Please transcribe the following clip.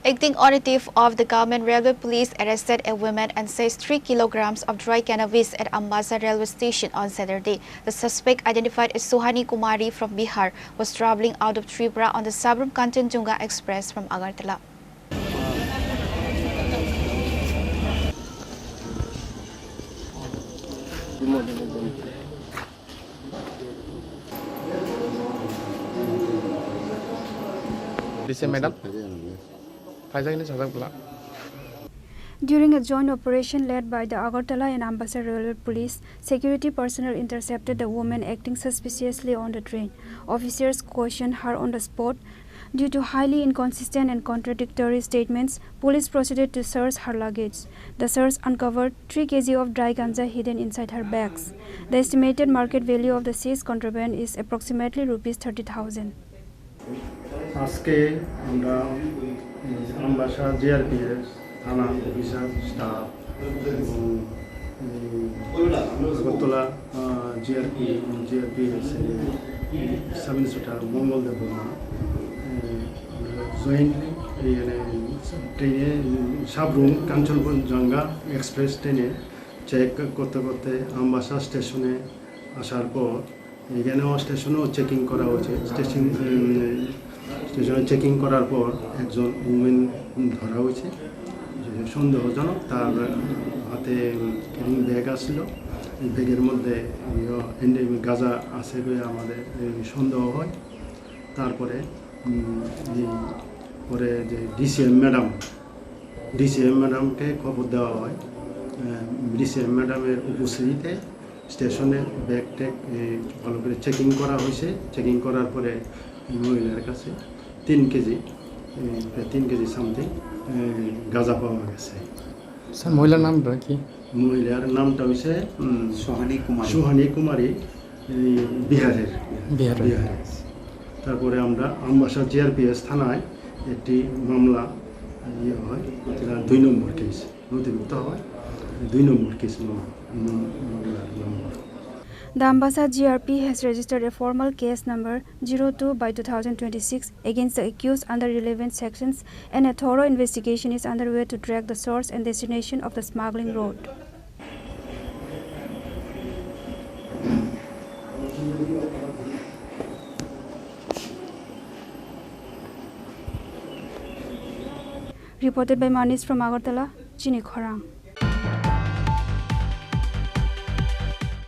Acting on a tip of the government, railway police arrested a woman and seized 3 kilograms of dry cannabis at Ambassa railway station on Saturday. The suspect, identified as Suhani Kumari from Bihar, was traveling out of Tripura on the Sabroom-Kanchanjungha Express from Agartala. During a joint operation led by the Agartala and Ambassa railway police, security personnel intercepted the woman acting suspiciously on the train. Officers questioned her on the spot. Due to highly inconsistent and contradictory statements, police proceeded to search her luggage. The search uncovered 3 kg of dry ganja hidden inside her bags. The estimated market value of the seized contraband is approximately Rs 30,000. আজকে আমরা Ambassa GRP থানা officer staff Agartala GRP sub inspector Mangaldev Barma jointly ট্রেনে Sabroom Kanchenjunga express ট্রেনে check করতে করতে আমবাসা স্টেশনে আসার পর এখানেও স্টেশনেও চেকিং করা হয়েছে। স্টেশনে চেকিং করার পর একজন উমেন ধরা হয়েছে সন্দেহজনক। তার হাতে ক্যারিং ব্যাগ আসছিল, এই ব্যাগের মধ্যে গাঁজা আছে বলে আমাদের সন্দেহ হয়। তারপরে পরে যে ডিসিএম ম্যাডামকে খবর দেওয়া হয়। ডিসিএম ম্যাডামের উপস্থিতিতে স্টেশনে ব্যাগ ট্যাগ ভালো করে চেকিং করা হয়েছে। চেকিং করার পরে মহিলার কাছে 3 কেজি সামথিং গাঁজা পাওয়া গেছে। স্যার মহিলার নামটা কি? মহিলার নামটা হচ্ছে সুহানি কুমারী, বিহারের। তারপরে আমরা আমবাসা GRPS থানায় একটি মামলা হয়, 2 নম্বর কেস নথিভুক্ত হয়, 2 নম্বর কেস মামলার নম্বর। The Ambassa GRP has registered a formal case number 02/2026 against the accused under relevant sections, and a thorough investigation is underway to track the source and destination of the smuggling route. Reported by Manish from Agartala, Chini, Khorang.